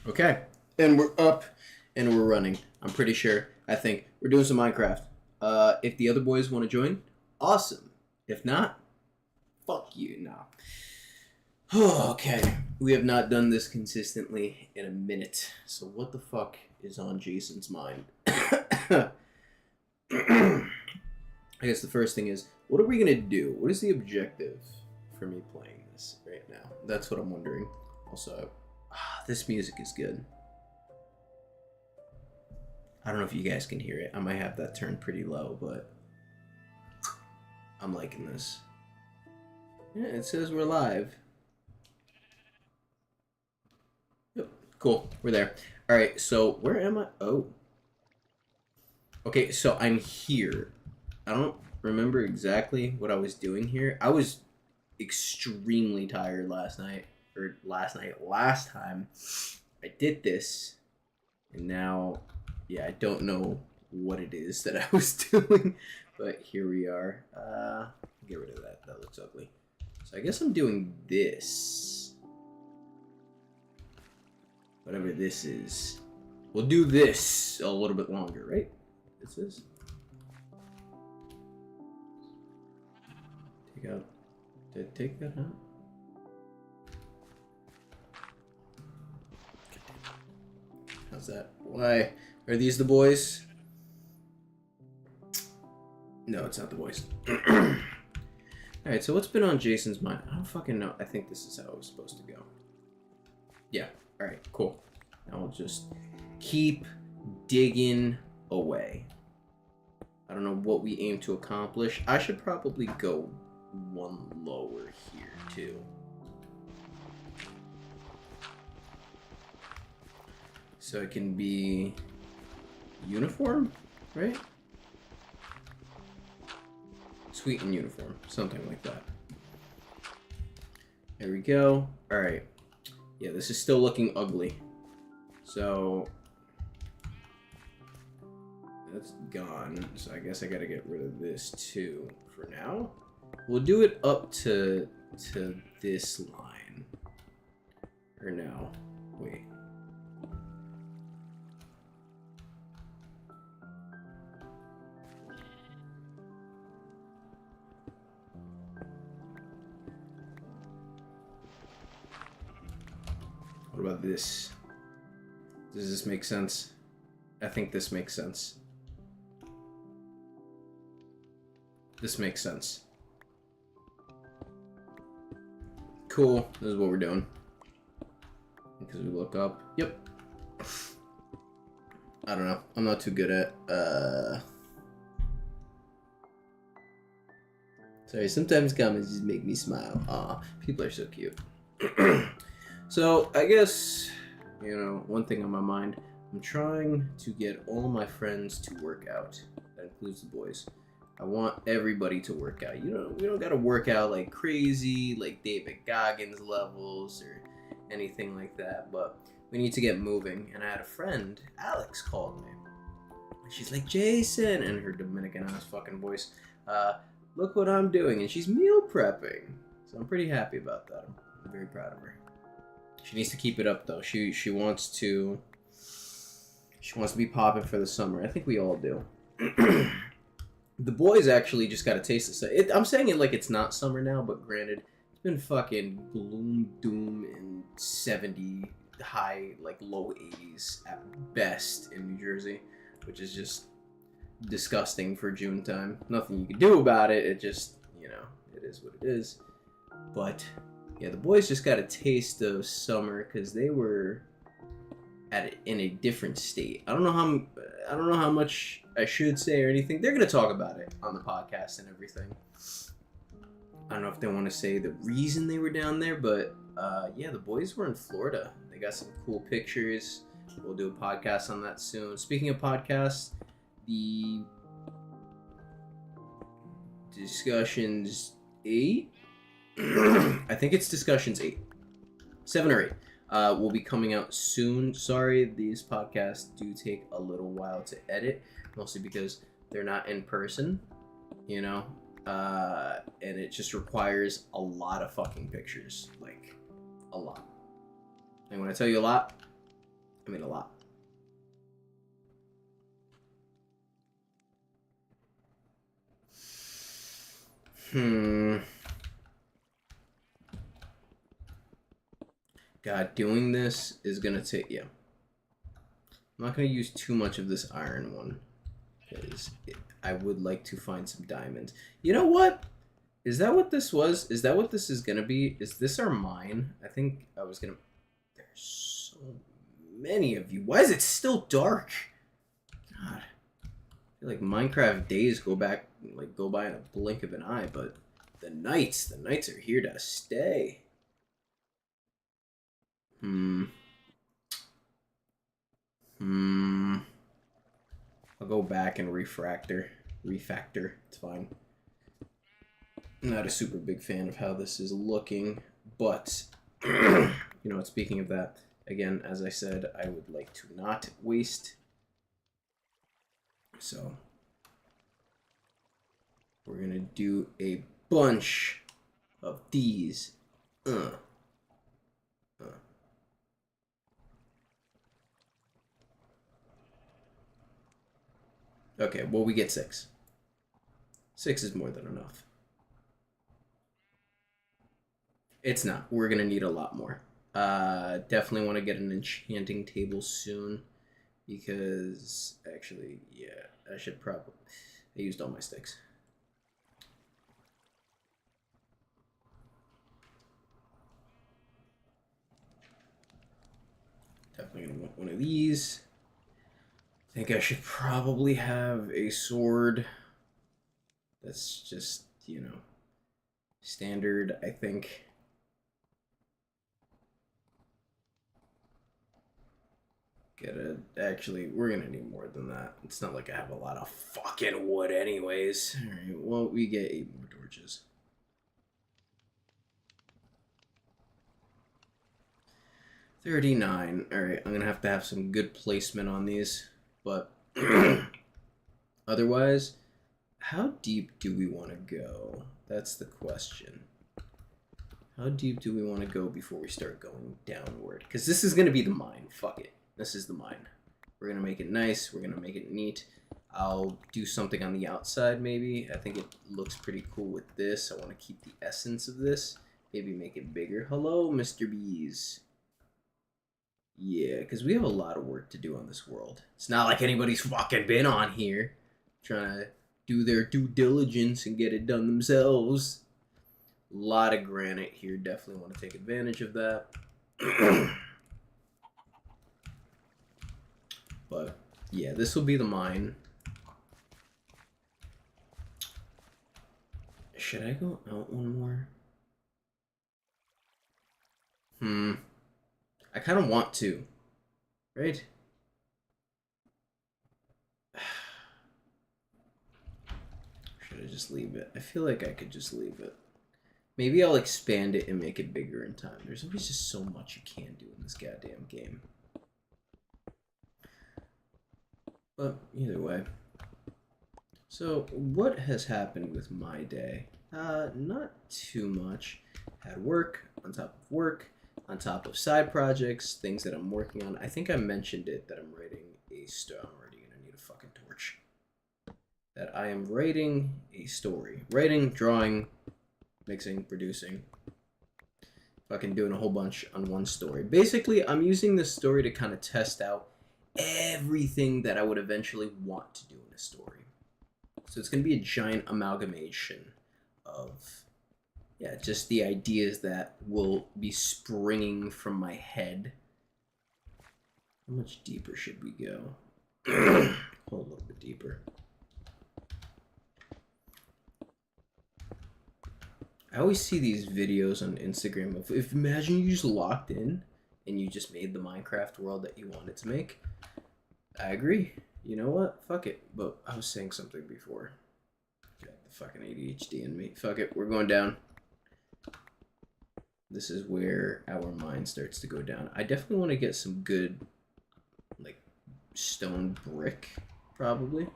Okay. And we're up and we're running. I'm pretty sure. I think we're doing some Minecraft. If the other boys want to join, awesome. If not, fuck you. No. Okay. We have not done this consistently in a minute. So what the fuck is on Jason's mind? I guess the first thing is, what are we going to do? What is the objective for me playing this right now? That's what I'm wondering. Also, this music is good. I don't know if you guys can hear it. I might have that turned pretty low, but I'm liking this. Yeah, it says we're live. Yep, cool. We're there. All right, so where am I? Oh. Okay, so I'm here. I don't remember exactly what I was doing here. I was extremely tired last time I did this, and now, yeah, I don't know what it is that I was doing, but here we are. Get rid of that. That looks ugly. So I guess I'm doing this. Whatever this is. We'll do this a little bit longer, right? This is. Take that out. How's that? Why are these the boys? No, it's not the boys. Alright, so what's been on Jason's mind? I don't fucking know. I think this is how it was supposed to go. Yeah, alright, cool. Now we'll just keep digging away. I don't know what we aim to accomplish. I should probably go one lower here, too. So it can be uniform, right? Sweet and uniform, something like that. There we go. All right. Yeah, this is still looking ugly. So that's gone. So I guess I gotta get rid of this too for now. We'll do it up to this line. Or no. Wait. What about this? Does this make sense? I think this makes sense. This makes sense. Cool. This is what we're doing. Because we look up. Yep. I don't know. I'm not too good at Sorry, sometimes comments just make me smile. Aw, people are so cute. So, I guess, you know, one thing on my mind, I'm trying to get all my friends to work out. That includes the boys. I want everybody to work out. You know, we don't gotta work out like crazy, like David Goggins levels or anything like that, but we need to get moving. And I had a friend, Alex, called me. She's like, Jason, and her Dominican-ass fucking voice, look what I'm doing. And she's meal prepping. So I'm pretty happy about that. I'm very proud of her. She needs to keep it up though. She wants to be popping for the summer. I think we all do. The boys actually just got a taste of it. I'm saying it like it's not summer now, but granted, it's been fucking gloom, doom, and 70 high, like low 80s at best in New Jersey, which is just disgusting for June time. Nothing you can do about it. It just, you know, it is what it is. But yeah, the boys just got a taste of summer because they were in a different state. I don't know how much I should say or anything. They're gonna talk about it on the podcast and everything. I don't know if they want to say the reason they were down there, but yeah, the boys were in Florida. They got some cool pictures. We'll do a podcast on that soon. Speaking of podcasts, the Discussions 8. I think it's Discussions 8. 7 or 8. Will be coming out soon. Sorry, these podcasts do take a little while to edit, mostly because they're not in person, you know? And it just requires a lot of fucking pictures. Like, a lot. And when I tell you a lot, I mean, a lot. God, doing this is gonna take, yeah. I'm not gonna use too much of this iron one, because I would like to find some diamonds. You know what? Is that what this was? Is that what this is gonna be? Is this our mine? I think I was gonna... There's so many of you. Why is it still dark? God. I feel like Minecraft days go by in a blink of an eye, but the nights are here to stay. I'll go back and refactor. It's fine. I'm not a super big fan of how this is looking, but you know, speaking of that, again, as I said, I would like to not waste. So we're gonna do a bunch of these. Okay, well, we get 6. 6 is more than enough. It's not. We're gonna need a lot more. Definitely want to get an enchanting table soon, because actually, yeah, I should probably... I used all my sticks. Definitely gonna want one of these. I think I should probably have a sword that's just, you know, standard, I think. Actually, we're gonna need more than that. It's not like I have a lot of fucking wood anyways. Alright, well, we get 8 more torches. 39. Alright, I'm gonna have to have some good placement on these. But otherwise, how deep do we want to go? That's the question. How deep do we want to go before we start going downward? Because this is going to be the mine. Fuck it. This is the mine. We're going to make it nice. We're going to make it neat. I'll do something on the outside, maybe. I think it looks pretty cool with this. I want to keep the essence of this. Maybe make it bigger. Hello, Mr. Bees. Yeah, because we have a lot of work to do on this world. It's not like anybody's fucking been on here trying to do their due diligence and get it done themselves. A lot of granite here. Definitely want to take advantage of that. But yeah, this will be the mine. Should I go out one more? I kind of want to, right? Should I just leave it? I feel like I could just leave it. Maybe I'll expand it and make it bigger in time. There's always just so much you can do in this goddamn game. But either way. So what has happened with my day? Not too much. Had work on top of work, on top of side projects, things that I'm working on. I think I mentioned it that I'm writing a story. I'm already gonna need a fucking torch. That I am writing a story. Writing, drawing, mixing, producing. Fucking doing a whole bunch on one story. Basically, I'm using this story to kind of test out everything that I would eventually want to do in a story. So it's going to be a giant amalgamation of, yeah, just the ideas that will be springing from my head. How much deeper should we go? Hold a little bit deeper. I always see these videos on Instagram of, if imagine you just locked in and you just made the Minecraft world that you wanted to make. I agree. You know what? Fuck it. But I was saying something before. Got the fucking ADHD in me. Fuck it. We're going down. This is where our mind starts to go down. I definitely want to get some good, like, stone brick, probably.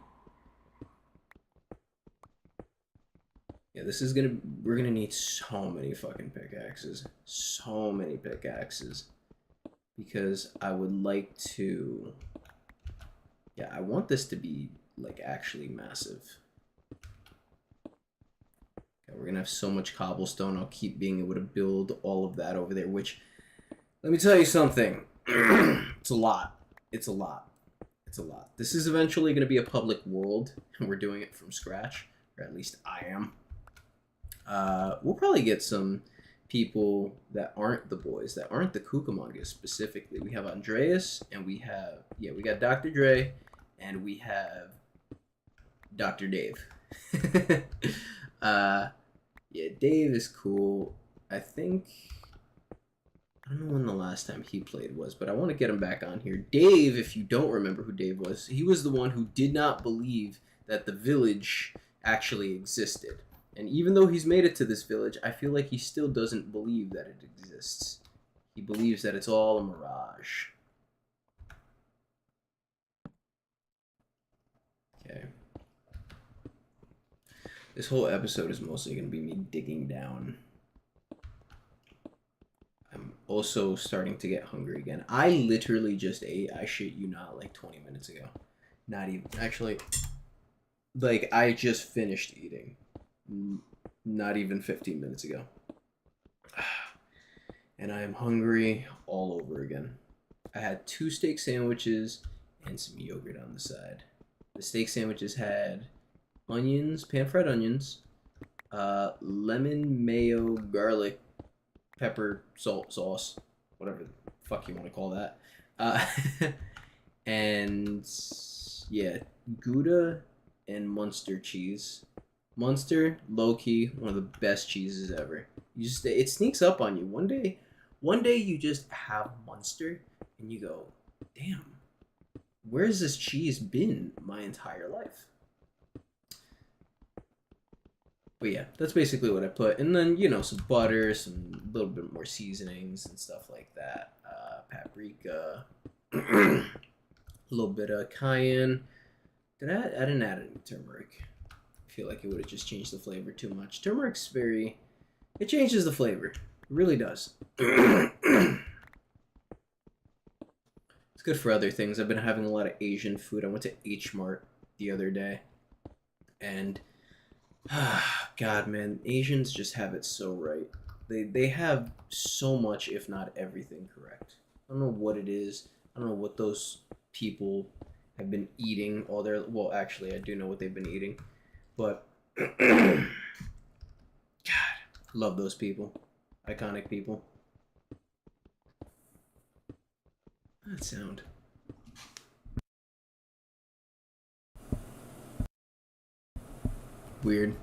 Yeah, this is gonna... We're gonna need so many fucking pickaxes. So many pickaxes. because I would like to. Yeah, I want this to be like actually massive. Okay, we're gonna have so much cobblestone. I'll keep being able to build all of that over there. Which, let me tell you something. It's a lot. It's a lot. It's a lot. This is eventually gonna be a public world, and we're doing it from scratch, or at least I am. We'll probably get some people that aren't the boys, that aren't the Cucamongas specifically. We have Andreas, and we got Dr. Dre, and we have Dr. Dave. Yeah, Dave is cool. I think I don't know when the last time he played was, but I want to get him back on here. Dave, if you don't remember who Dave was, he was the one who did not believe that the village actually existed. And even though he's made it to this village, I feel like he still doesn't believe that it exists. He believes that it's all a mirage. Okay. This whole episode is mostly going to be me digging down. I'm also starting to get hungry again. I literally just ate, I shit you not, like 20 minutes ago. Not even. Actually, like, I just finished eating. Not even 15 minutes ago. And I am hungry all over again. I had 2 steak sandwiches and some yogurt on the side. The steak sandwiches had onions, pan-fried onions, lemon, mayo, garlic, pepper, salt, sauce, whatever the fuck you want to call that. And yeah, Gouda and Munster cheese. Munster, low-key, one of the best cheeses ever. It sneaks up on you. One day you just have Munster and you go, damn, where's this cheese been my entire life? But yeah, that's basically what I put. And then, some butter, some little bit more seasonings and stuff like that. Paprika, a little bit of cayenne. I didn't add any turmeric. I feel like it would have just changed the flavor too much. Turmeric's it changes the flavor. It really does. It's good for other things. I've been having a lot of Asian food. I went to H Mart the other day. And God, man, Asians just have it so right. They have so much, if not everything, correct. I don't know what it is. I don't know what those people have been eating all their. Well, actually, I do know what they've been eating, but God, love those people, iconic people. That sound. Weird.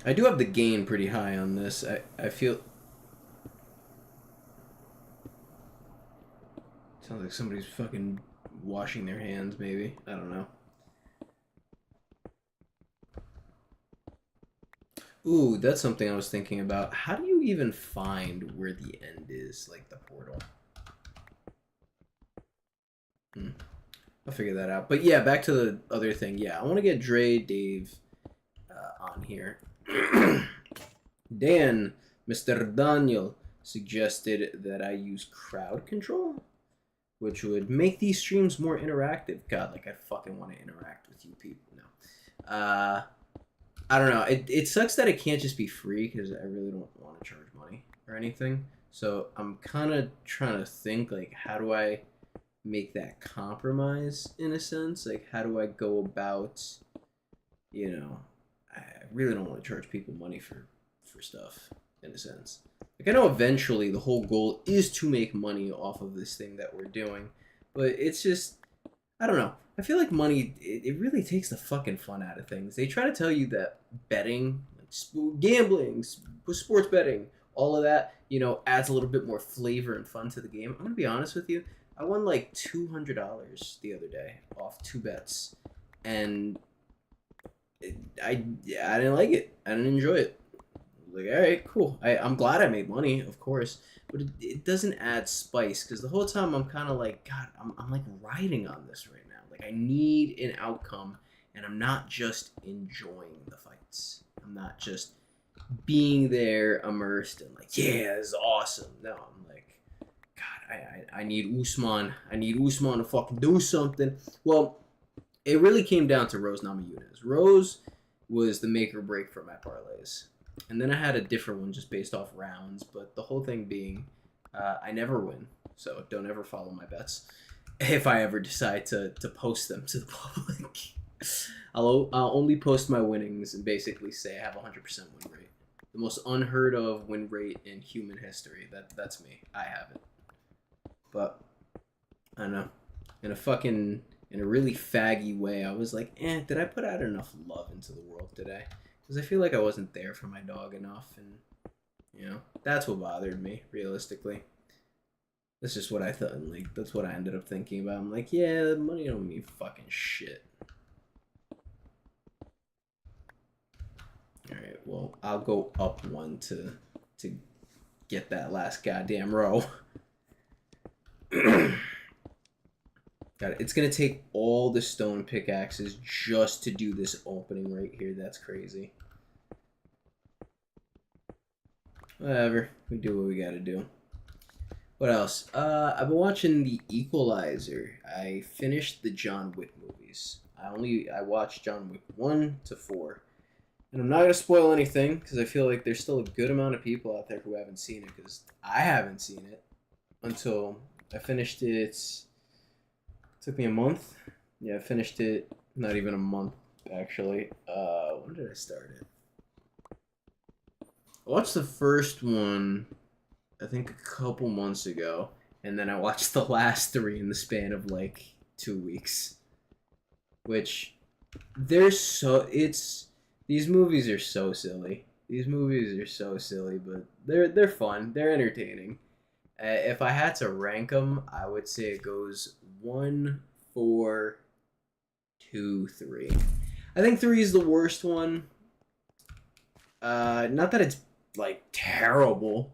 I do have the gain pretty high on this. I feel. Sounds like somebody's fucking washing their hands, maybe. I don't know. Ooh, that's something I was thinking about. How do you even find where the end is, like the portal? I'll figure that out. But yeah, back to the other thing. Yeah, I want to get Dre, Dave on here. Dan, Mr. Daniel, suggested that I use crowd control, which would make these streams more interactive. God, like I fucking want to interact with you people now. I don't know. It sucks that it can't just be free because I really don't want to charge money or anything. So I'm kind of trying to think, like, how do I make that compromise in a sense? Like, how do I go about, I really don't want to charge people money for stuff in a sense. Like, I know eventually the whole goal is to make money off of this thing that we're doing, but it's just, I don't know. I feel like money, it really takes the fucking fun out of things. They try to tell you that betting, like gambling, sports betting, all of that, adds a little bit more flavor and fun to the game. I'm going to be honest with you. I won like $200 the other day off 2 bets, and I didn't like it. I didn't enjoy it. Like, all right, cool. I'm glad I made money, of course, but it doesn't add spice because the whole time I'm kind of like, God, I'm like riding on this right now. Like, I need an outcome, and I'm not just enjoying the fights. I'm not just being there immersed and like, yeah, this is awesome. No, I'm like, God, I need Usman. I need Usman to fucking do something. Well, it really came down to Rose Namajunas. Rose was the make or break for my parlays. And then I had a different one just based off rounds, but the whole thing being I never win. So don't ever follow my bets if I ever decide to post them to the public. I'll only post my winnings and basically say I have a 100% win rate. The most unheard of win rate in human history. That's me. I have it. But I don't know. In a really faggy way, I was like, did I put out enough love into the world today? Because I feel like I wasn't there for my dog enough, and that's what bothered me, realistically. That's just what I thought, and like that's what I ended up thinking about. I'm like, yeah, money don't mean fucking shit. Alright, well, I'll go up one to get that last goddamn row. Got it. It's gonna take all the stone pickaxes just to do this opening right here. That's crazy. Whatever. We do what we gotta do. What else? I've been watching The Equalizer. I finished the John Wick movies. I watched John Wick 1 to 4. And I'm not gonna spoil anything because I feel like there's still a good amount of people out there who haven't seen it, because I haven't seen it until I finished it. It took me a month. Yeah, I finished it not even a month actually. When did I start it? I watched the first one I think a couple months ago, and then I watched the last 3 in the span of like 2 weeks. Which these movies are so silly. These movies are so silly, but they're fun. They're entertaining. If I had to rank them, I would say it goes 1, 4, 2, 3. I think 3 is the worst one. Not that it's like terrible,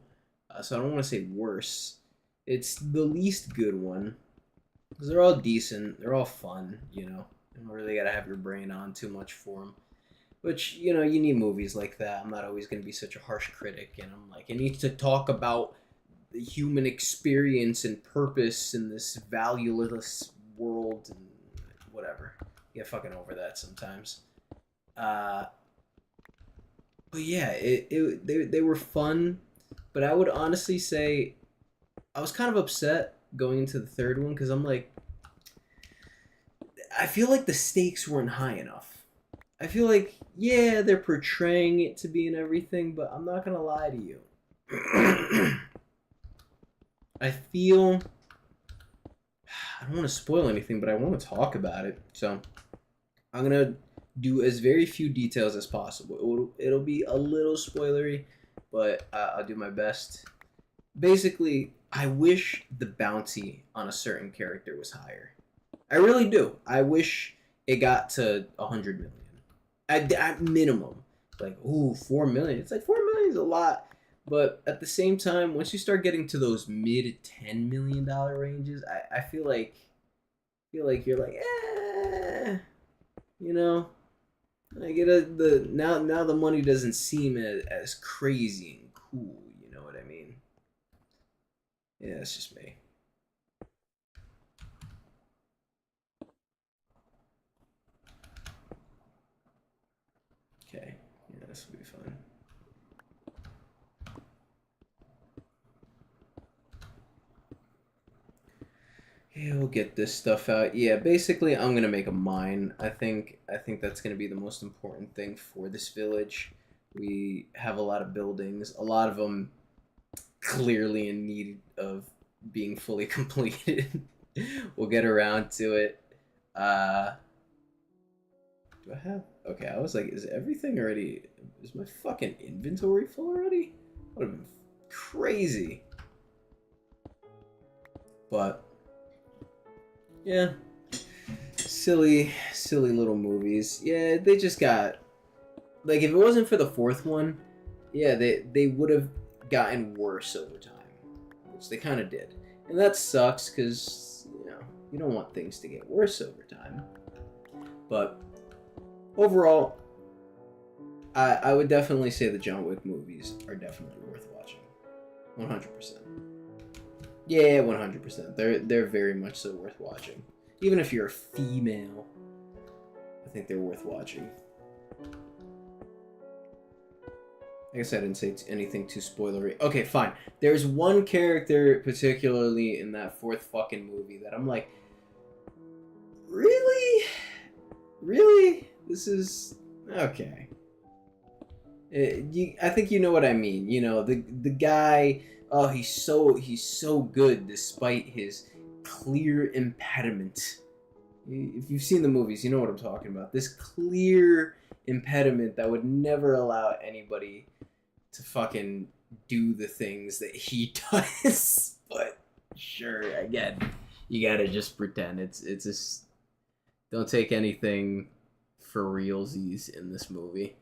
so I don't want to say worse. It's the least good one, because they're all decent. They're all fun. You don't really gotta have your brain on too much for them. Which, you need movies like that. I'm not always going to be such a harsh critic, and I'm like, I need to talk about the human experience and purpose in this valueless world and whatever. Get fucking over that sometimes. But yeah, they were fun, but I would honestly say I was kind of upset going into the third one, because I'm like, I feel like the stakes weren't high enough. I feel like, yeah, they're portraying it to be and everything, but I'm not gonna lie to you. I don't want to spoil anything, but I want to talk about it. So I'm gonna do as very few details as possible. It'll be a little spoilery, but I'll do my best. Basically, I wish the bounty on a certain character was higher. I really do. I wish it got to 100 million. At minimum. Like, ooh, 4 million. It's like 4 million is a lot. But at the same time, once you start getting to those mid $10 million ranges, I feel like you're like, I get now the money doesn't seem as crazy and cool, you know what I mean? Yeah, it's just me. Okay, yeah, this will be fun. Yeah, we'll get this stuff out. Yeah, basically, I'm gonna make a mine. I think that's gonna be the most important thing for this village. We have a lot of buildings, a lot of them clearly in need of being fully completed. We'll get around to it. Do I have? Okay, I was like, is everything already? Is my fucking inventory full already? That would have been crazy. But yeah, silly little movies. Yeah, they just got, like, if it wasn't for the 4th one, yeah, they would have gotten worse over time, which they kind of did, and that sucks because you don't want things to get worse over time. But overall, I would definitely say the John Wick movies are definitely worth watching. 100%. Yeah, 100%. They're very much so worth watching. Even if you're a female, I think they're worth watching. I guess I didn't say anything too spoilery. Okay, fine. There's one character particularly in that fourth fucking movie that I'm like, really? Really? This is okay. I think you know what I mean. You know, the guy. Oh, he's so good despite his clear impediment. If you've seen the movies, you know what I'm talking about. This clear impediment that would never allow anybody to fucking do the things that he does. But sure, again, you gotta just pretend it's just don't take anything for realsies in this movie,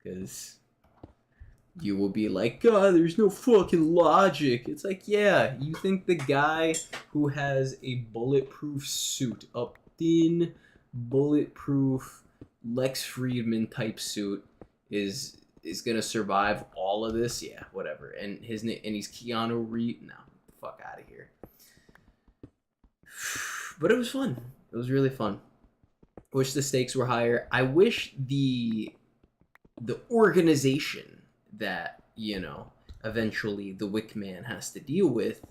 because you will be like, God, there's no fucking logic. It's like, yeah, you think the guy who has a bulletproof suit, a thin, bulletproof Lex Friedman type suit, is gonna survive all of this? Yeah, whatever. And he's Keanu Reeves. No, get the fuck out of here. But it was fun. It was really fun. Wish the stakes were higher. I wish the organization that, you know, eventually the Wick Man has to deal with,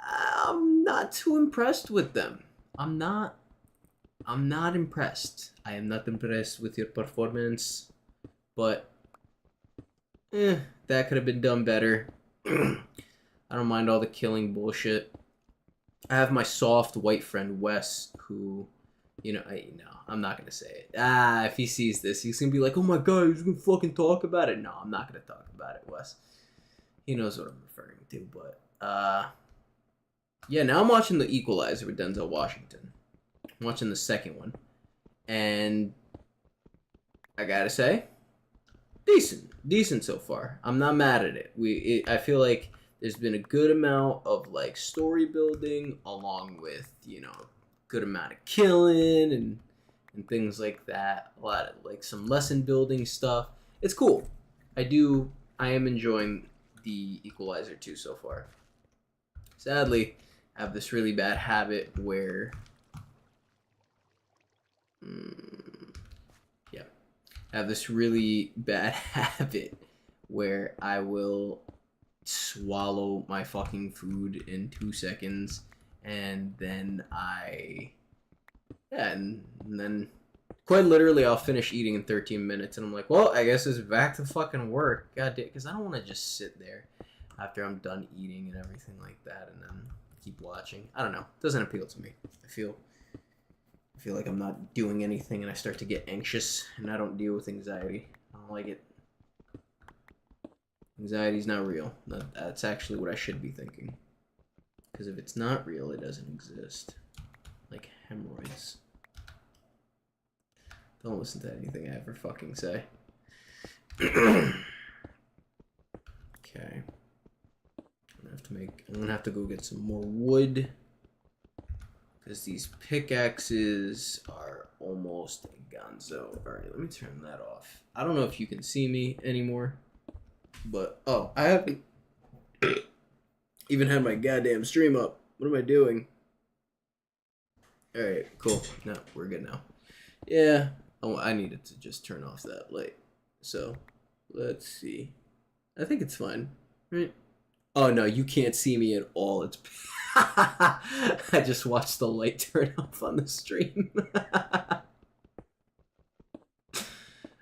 I'm not too impressed with them. I'm not impressed. I am not impressed with your performance, but that could have been done better. I don't mind all the killing bullshit. I have my soft white friend Wes, who, you know, I'm not gonna say it. If he sees this, he's gonna be like, "Oh my god, he's gonna fucking talk about it." No, I'm not gonna talk about it, Wes. He knows what I'm referring to, but yeah. Now I'm watching The Equalizer with Denzel Washington. I'm watching the second one, and I gotta say, decent so far. I'm not mad at it. I feel like there's been a good amount of like story building, along with, you know, good amount of killing and things like that. A lot of like some lesson building stuff. It's cool. I am enjoying The Equalizer 2 so far. Sadly, I have this really bad habit where I have this really bad habit where I will swallow my fucking food in 2 seconds, and then and then quite literally I'll finish eating in 13 minutes, and I'm like, well, I guess it's back to fucking work. God damn, because I don't want to just sit there after I'm done eating and everything like that and then keep watching. I don't know. It doesn't appeal to me. I feel like I'm not doing anything, and I start to get anxious, and I don't deal with anxiety. I don't like it. Anxiety's not real. That's actually what I should be thinking. Because if it's not real, it doesn't exist. Like hemorrhoids. Don't listen to anything I ever fucking say. Okay. I'm gonna have to go get some more wood, because these pickaxes are almost gonzo. Alright, let me turn that off. I don't know if you can see me anymore, but oh, I haven't even had my goddamn stream up. What am I doing? Alright, cool. No, we're good now. Yeah, I needed to just turn off that light. So, let's see. I think it's fine, right? Oh no, you can't see me at all. It's I just watched the light turn off on the stream.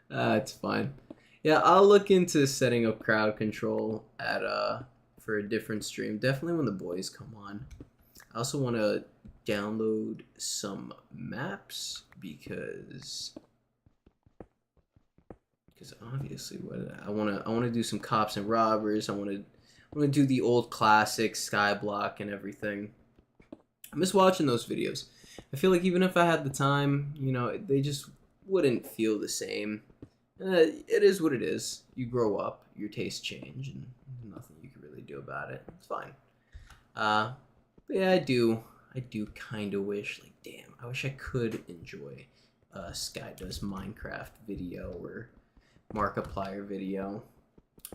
It's fine. Yeah, I'll look into setting up crowd control at for a different stream. Definitely when the boys come on. I also want to download some maps because obviously I want to do some cops and robbers. I want to do the old classic Skyblock and everything. I miss watching those videos. I feel like even if I had the time, you know, they just wouldn't feel the same. It is what it is. You grow up, your tastes change, and nothing you can really do about it. It's fine. But yeah, I do kind of wish, like, damn, I wish I could enjoy Sky Does Minecraft video or Markiplier video.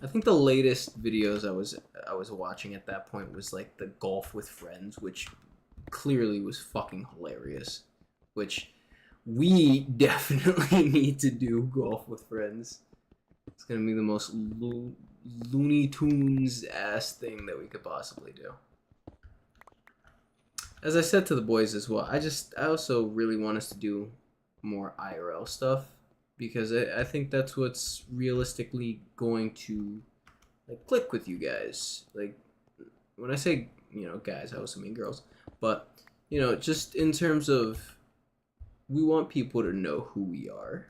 I think the latest videos I was watching at that point was like the golf with friends, which clearly was fucking hilarious. Which we definitely need to do golf with friends. It's gonna be the most Looney Tunes ass thing that we could possibly do. As I said to the boys as well, I also really want us to do more IRL stuff because I think that's what's realistically going to like click with you guys. Like when I say guys, I also mean girls, but just in terms of we want people to know who we are.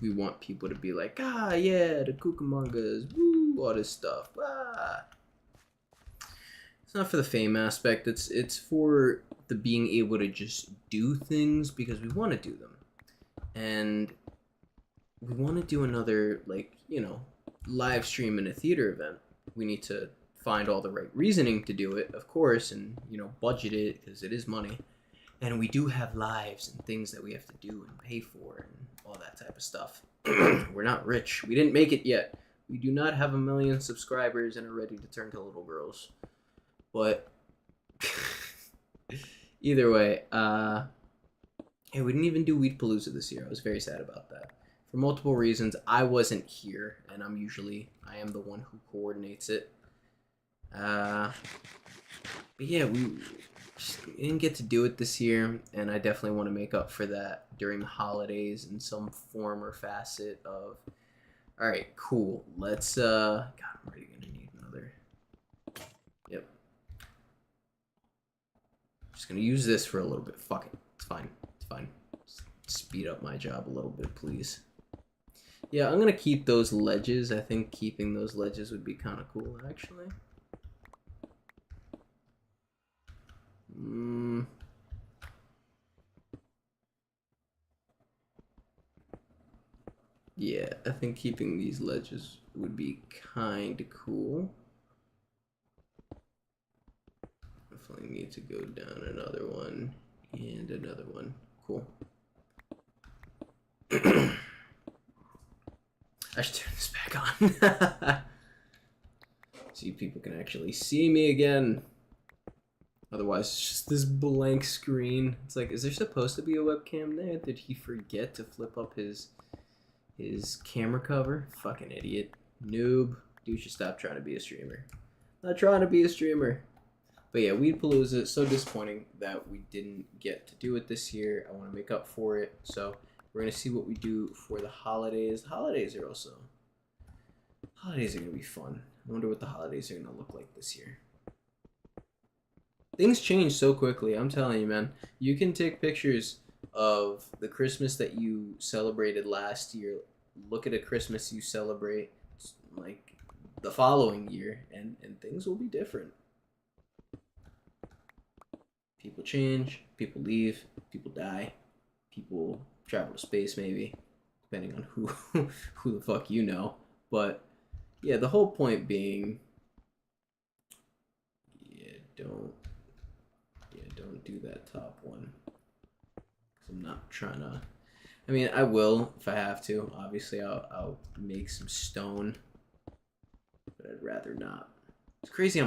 We want people to be like, ah, yeah, the Cucamongas, woo, all this stuff. Ah. It's not for the fame aspect. It's for the being able to just do things because we want to do them, and we want to do another live stream in a theater event. We need to find all the right reasoning to do it, of course, and budget it because it is money. And we do have lives and things that we have to do and pay for and all that type of stuff. We're not rich. We didn't make it yet. We do not have 1 million subscribers and are ready to turn to little girls. But either way, hey, we didn't even do Weedpalooza this year. I was very sad about that. For multiple reasons, I wasn't here, and I am the one who coordinates it. But yeah, we didn't get to do it this year, and I definitely want to make up for that during the holidays in some form or facet of. All right, cool. Let's God, I'm already gonna need another. Yep. Just gonna use this for a little bit. Fuck it. It's fine. It's fine. Just speed up my job a little bit, please. Yeah, I'm gonna keep those ledges. I think keeping those ledges would be kind of cool, actually. Yeah, I think keeping these ledges would be kind of cool. Definitely need to go down another one and another one. Cool. I should turn this back on. See if people can actually see me again. Otherwise, it's just this blank screen. It's like, is there supposed to be a webcam there? Did he forget to flip up his camera cover? Fucking idiot. Noob. Dude should stop trying to be a streamer. Not trying to be a streamer. But yeah, Weedpalooza, so disappointing that we didn't get to do it this year. I want to make up for it. So we're going to see what we do for the holidays. The holidays are going to be fun. I wonder what the holidays are going to look like this year. Things change so quickly. I'm telling you, man. You can take pictures of the Christmas that you celebrated last year. Look at a Christmas you celebrate like the following year, and things will be different. People change, people leave, people die, people travel to space, maybe, depending on who the fuck you know. But yeah, the whole point being, don't do that top one. 'Cause I'm not trying to. I mean, I will if I have to. Obviously, I'll make some stone, but I'd rather not. It's crazy how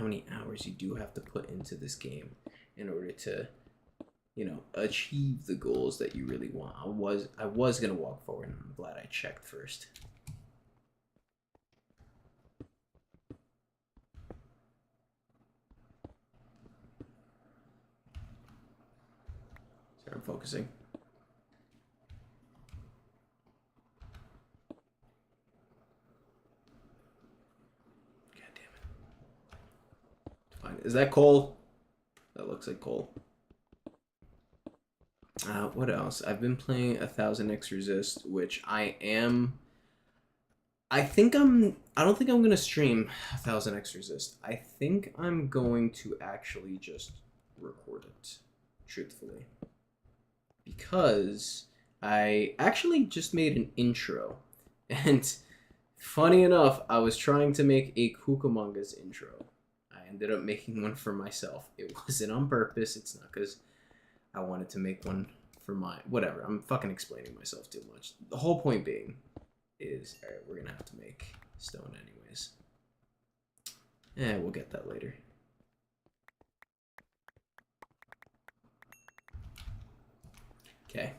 many hours you do have to put into this game in order to, achieve the goals that you really want. I was gonna walk forward, and I'm glad I checked first. Sorry, I'm focusing. God damn it. Fine. Is that coal? That looks like coal. What else? I've been playing 1000X Resist, which I don't think I'm gonna stream 1000X Resist. I think I'm going to actually just record it, truthfully. Because I actually just made an intro. And funny enough, I was trying to make a Cucamongas intro. I ended up making one for myself. It wasn't on purpose. It's not because I wanted to make one for my whatever. I'm fucking explaining myself too much. The whole point being is, all right, we're gonna have to make stone anyways. We'll get that later. Okay.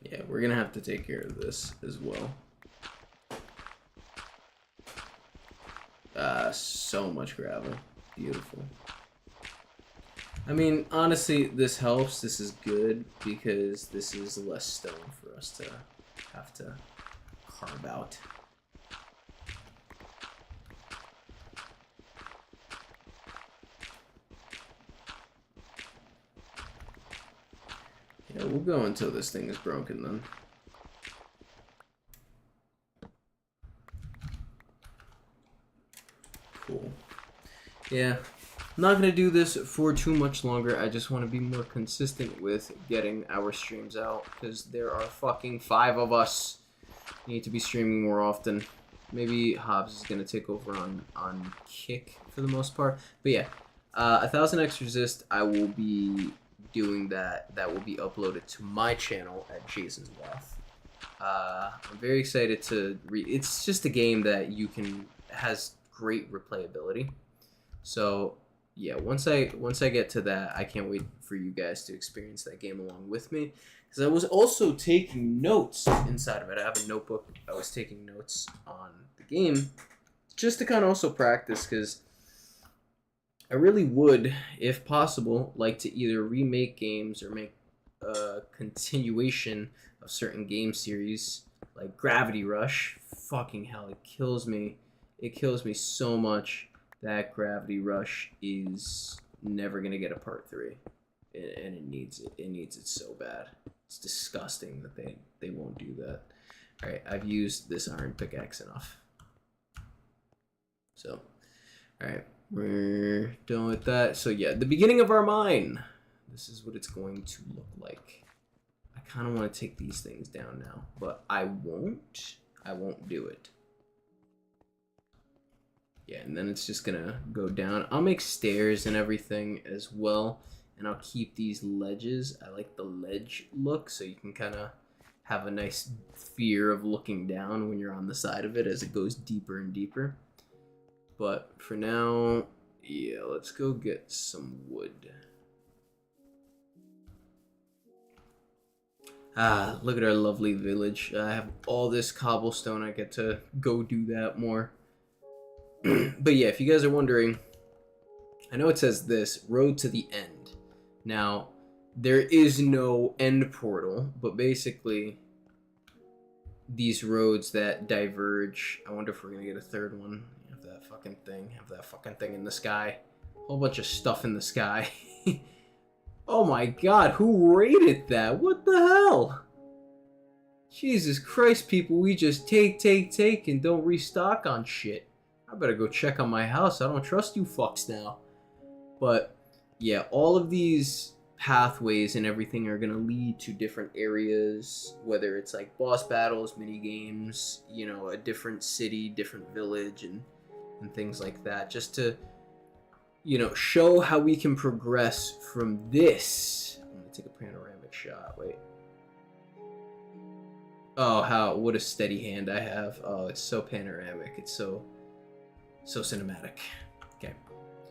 Yeah, we're gonna have to take care of this as well. So much gravel. Beautiful. I mean, honestly, this helps. This is good because this is less stone for us to have to carve out. Yeah, we'll go until this thing is broken then. Cool. Yeah, I'm not gonna do this for too much longer. I just want to be more consistent with getting our streams out because there are fucking 5 of us. We need to be streaming more often. Maybe Hobbs is gonna take over on Kick for the most part. But yeah, 1000X Resist, I will be doing that. That will be uploaded to my channel at Jason's Wealth. I'm very excited to read. It's just a game that has great replayability. So yeah, once I get to that, I can't wait for you guys to experience that game along with me. Because I was also taking notes inside of it. I have a notebook. I was taking notes on the game just to kind of also practice because I really would, if possible, like to either remake games or make a continuation of certain game series like Gravity Rush. Fucking hell, it kills me. It kills me so much that Gravity Rush is never gonna get a part 3, and it needs it. It needs it so bad. It's disgusting that they won't do that. All right, I've used this iron pickaxe enough. So, all right, we're done with that. So yeah, the beginning of our mine. This is what it's going to look like. I kind of want to take these things down now, but I won't. I won't do it. Yeah, and then it's just gonna go down. I'll make stairs and everything as well, and I'll keep these ledges. I like the ledge look, so you can kind of have a nice fear of looking down when you're on the side of it as it goes deeper and deeper. But for now, yeah, let's go get some wood. Ah, look at our lovely village. I have all this cobblestone. I get to go do that more. But yeah, if you guys are wondering, I know it says this, road to the end. Now, there is no end portal, but basically, these roads that diverge, I wonder if we're gonna get a third one. Have that fucking thing in the sky. Whole bunch of stuff in the sky. Oh my god, who rated that? What the hell? Jesus Christ, people, we just take, and don't restock on shit. I better go check on my house. I don't trust you fucks now. But yeah, all of these pathways and everything are gonna lead to different areas, whether it's like boss battles, mini games, you know, a different city, different village, and things like that, just to, you know, show how we can progress from this. I'm gonna take a panoramic shot. Wait. Oh, what a steady hand I have. Oh, it's so panoramic. It's so cinematic. Okay.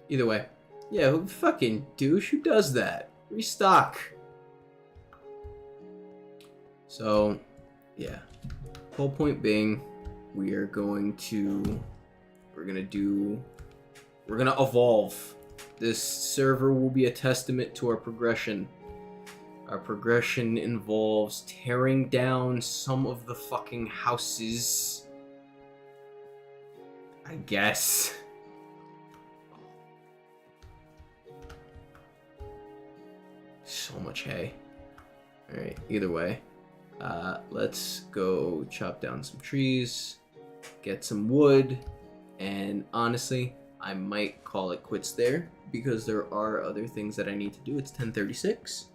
Either way. Yeah, who fucking douche? Who does that? Restock. So, yeah. Whole point being, we're gonna evolve. This server will be a testament to our progression. Our progression involves tearing down some of the fucking houses, I guess. So much hay. Alright, either way. Let's go chop down some trees, get some wood, and honestly, I might call it quits there because there are other things that I need to do. It's 10:36,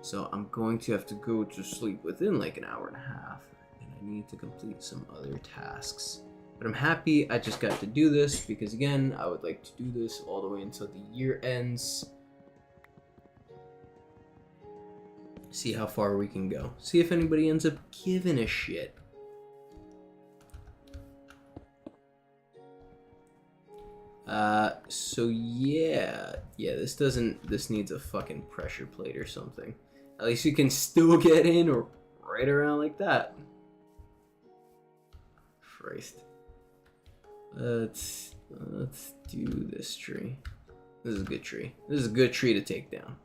so I'm going to have to go to sleep within like an hour and a half, and I need to complete some other tasks. But I'm happy I just got to do this because, again, I would like to do this all the way until the year ends. See how far we can go. See if anybody ends up giving a shit. So yeah, this needs a fucking pressure plate or something. At least you can still get in or right around like that. Christ. Let's do this tree. This is a good tree. This is a good tree to take down.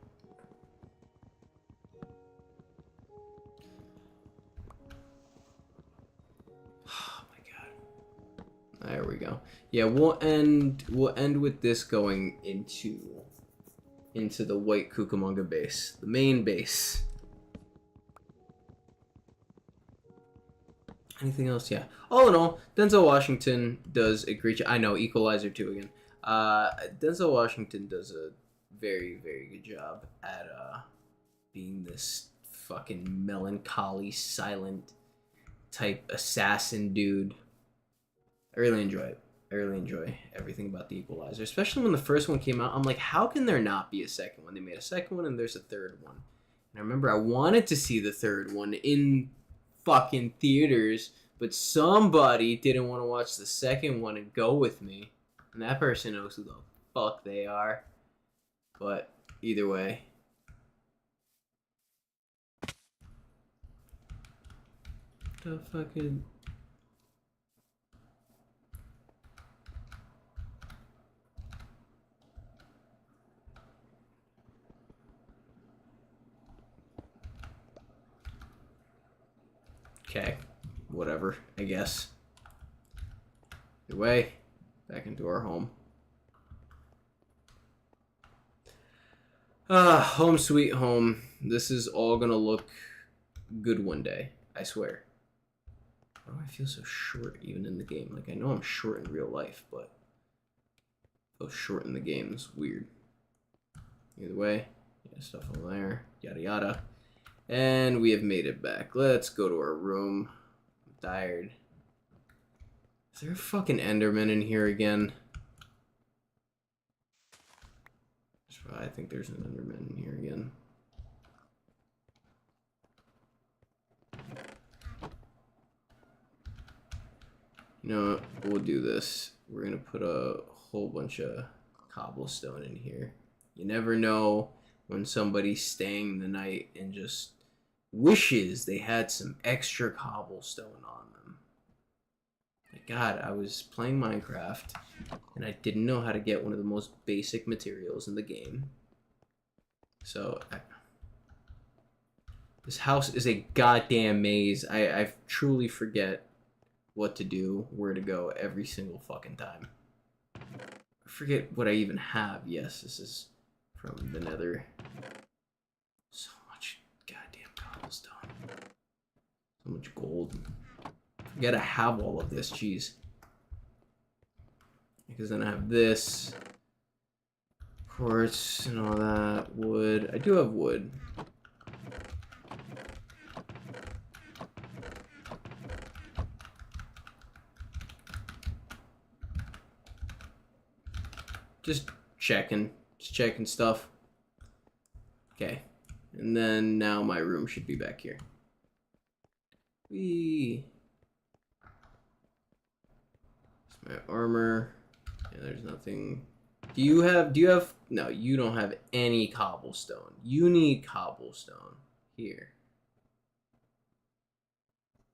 Oh my god. There we go. Yeah, we'll end with this going into the White Cucamonga base, the main base. Anything else? Yeah. All in all, Denzel Washington does a great job. I know, Equalizer 2 again. Denzel Washington does a very, very good job at being this fucking melancholy, silent type assassin dude. I really enjoy it. I really enjoy everything about The Equalizer, especially when the first one came out. I'm like, how can there not be a second one? They made a second one and there's a third one. And I remember I wanted to see the third one in fucking theaters, but somebody didn't want to watch the second one and go with me. And that person knows who the fuck they are. But either way. The fucking... Okay, whatever, I guess. Either way, back into our home. Home sweet home. This is all gonna look good one day, I swear. Why do I feel so short even in the game? Like, I know I'm short in real life, but I feel short in the game is weird. Either way, yeah, stuff over there, yada yada. And we have made it back. Let's go to our room. I'm tired. Is there a fucking Enderman in here again? I think there's an Enderman in here again. You know what? We'll do this. We're gonna put a whole bunch of cobblestone in here. You never know when somebody's staying the night and just wishes they had some extra cobblestone on them. My God, I was playing Minecraft and I didn't know how to get one of the most basic materials in the game. So, this house is a goddamn maze. I truly forget what to do, where to go every single fucking time. I forget what I even have. Yes, this is from the Nether. So much goddamn cobblestone. So much gold. I gotta have all of this, jeez. Because then I have this. Quartz and all that. Wood. I do have wood. Just checking stuff. Okay. And then now my room should be back here. Whee! There's my armor. Yeah, there's nothing. Do you have, no, you don't have any cobblestone. You need cobblestone. Here.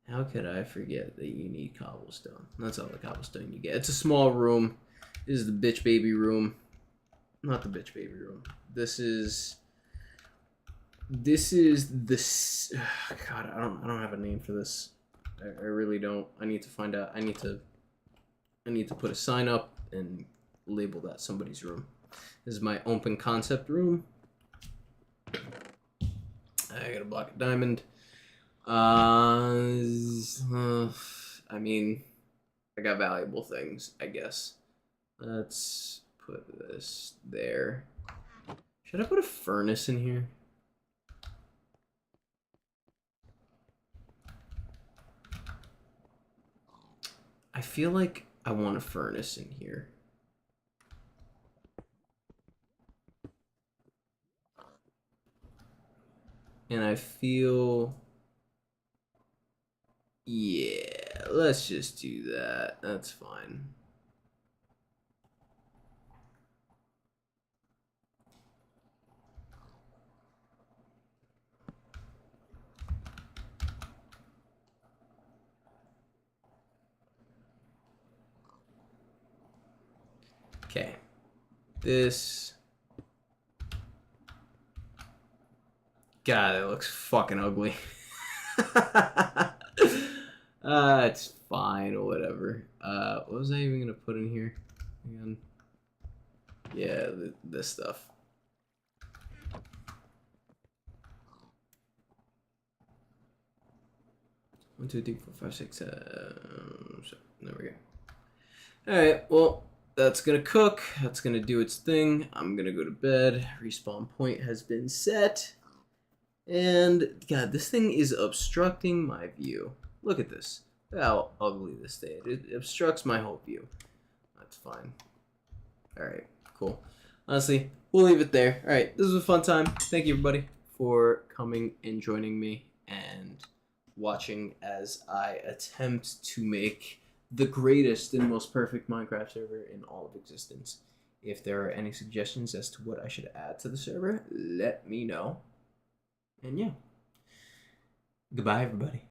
How could I forget that you need cobblestone? That's all the cobblestone you get. It's a small room. This is the bitch baby room. Not the bitch baby room. This is this. God, I don't have a name for this. I really don't. I need to find out. I need to put a sign up and label that somebody's room. This is my open concept room. I got a block of diamond. I mean, I got valuable things, I guess. Let's put this there. Should I put a furnace in here? I feel like I want a furnace in here. And I feel... Yeah, let's just do that. That's fine. Okay. This... God, it looks fucking ugly. It's fine or whatever. What was I even gonna put in here again? Yeah, this stuff. One, two, three, four, five, six, there we go. Alright, well, that's gonna cook. That's gonna do its thing. I'm gonna go to bed. Respawn point has been set. And, God, this thing is obstructing my view. Look at this. Look how ugly this thing is. It obstructs my whole view. That's fine. Alright, cool. Honestly, we'll leave it there. Alright, this was a fun time. Thank you, everybody, for coming and joining me and watching as I attempt to make the greatest and most perfect Minecraft server in all of existence. If there are any suggestions as to what I should add to the server, let me know. And yeah. Goodbye, everybody.